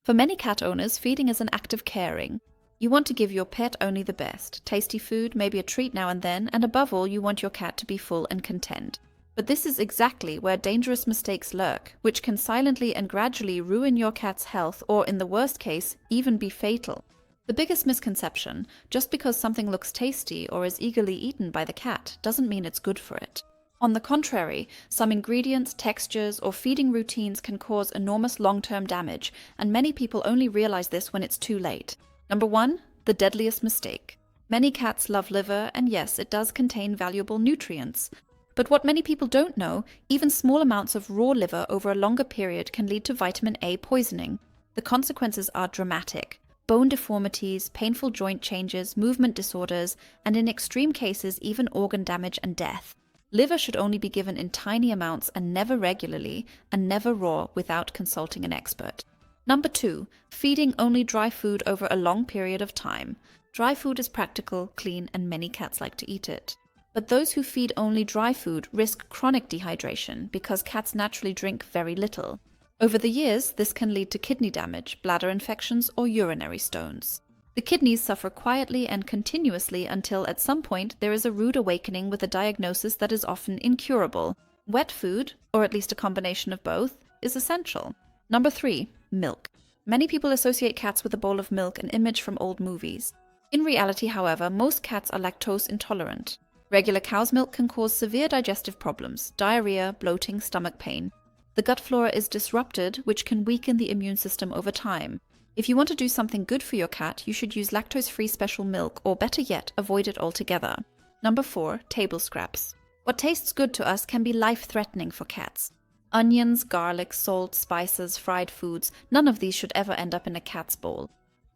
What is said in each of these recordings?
For many cat owners, feeding is an act of caring. You want to give your pet only the best, tasty food, maybe a treat now and then, and above all, you want your cat to be full and content. But this is exactly where dangerous mistakes lurk, which can silently and gradually ruin your cat's health or, in the worst case, even be fatal. The biggest misconception: just because something looks tasty or is eagerly eaten by the cat doesn't mean it's good for it. On the contrary, some ingredients, textures, or feeding routines can cause enormous long-term damage, and many people only realize this when it's too late. Number 1, the deadliest mistake. Many cats love liver, and yes, it does contain valuable nutrients. But what many people don't know, even small amounts of raw liver over a longer period can lead to vitamin A poisoning. The consequences are dramatic: bone deformities, painful joint changes, movement disorders, and in extreme cases, even organ damage and death. Liver should only be given in tiny amounts and never regularly, and never raw without consulting an expert. Number 2, feeding only dry food over a long period of time. Dry food is practical, clean, and many cats like to eat it. But those who feed only dry food risk chronic dehydration because cats naturally drink very little. Over the years, this can lead to kidney damage, bladder infections, or urinary stones. The kidneys suffer quietly and continuously until at some point there is a rude awakening with a diagnosis that is often incurable. Wet food, or at least a combination of both, is essential. Number 3, milk. Many people associate cats with a bowl of milk, an image from old movies. In reality, however, most cats are lactose intolerant. Regular cow's milk can cause severe digestive problems, diarrhea, bloating, stomach pain. The gut flora is disrupted, which can weaken the immune system over time. If you want to do something good for your cat, you should use lactose-free special milk, or better yet, avoid it altogether. Number 4, table scraps. What tastes good to us can be life-threatening for cats. Onions, garlic, salt, spices, fried foods, none of these should ever end up in a cat's bowl.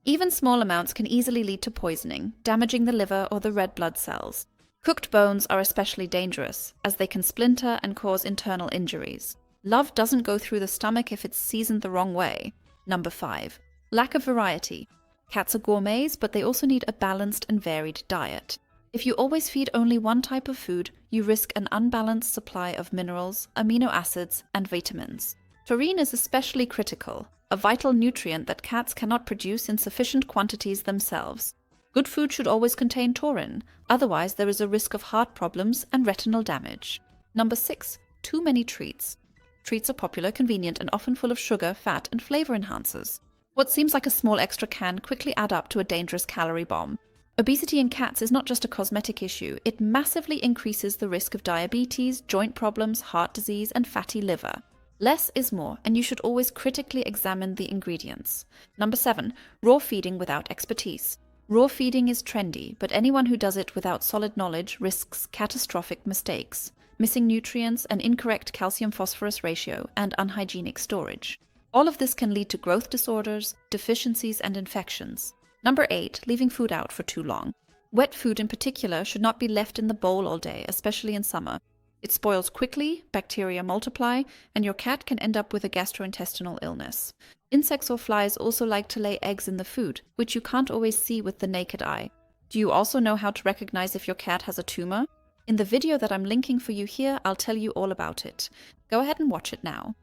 Even small amounts can easily lead to poisoning, damaging the liver or the red blood cells. Cooked bones are especially dangerous, as they can splinter and cause internal injuries. Love doesn't go through the stomach if it's seasoned the wrong way. Number 5, lack of variety. Cats are gourmets, but they also need a balanced and varied diet. If you always feed only one type of food, you risk an unbalanced supply of minerals, amino acids, and vitamins. Taurine is especially critical, a vital nutrient that cats cannot produce in sufficient quantities themselves. Good food should always contain taurine, otherwise there is a risk of heart problems and retinal damage. Number 6, too many treats. Treats are popular, convenient, and often full of sugar, fat, and flavor enhancers. What seems like a small extra can quickly add up to a dangerous calorie bomb. Obesity in cats is not just a cosmetic issue, it massively increases the risk of diabetes, joint problems, heart disease, and fatty liver. Less is more, and you should always critically examine the ingredients. Number 7, raw feeding without expertise. Raw feeding is trendy, but anyone who does it without solid knowledge risks catastrophic mistakes: missing nutrients, an incorrect calcium-phosphorus ratio, and unhygienic storage. All of this can lead to growth disorders, deficiencies, and infections. Number 8, leaving food out for too long. Wet food in particular should not be left in the bowl all day, especially in summer. It spoils quickly, bacteria multiply, and your cat can end up with a gastrointestinal illness. Insects or flies also like to lay eggs in the food, which you can't always see with the naked eye. Do you also know how to recognize if your cat has a tumor? In the video that I'm linking for you here, I'll tell you all about it. Go ahead and watch it now.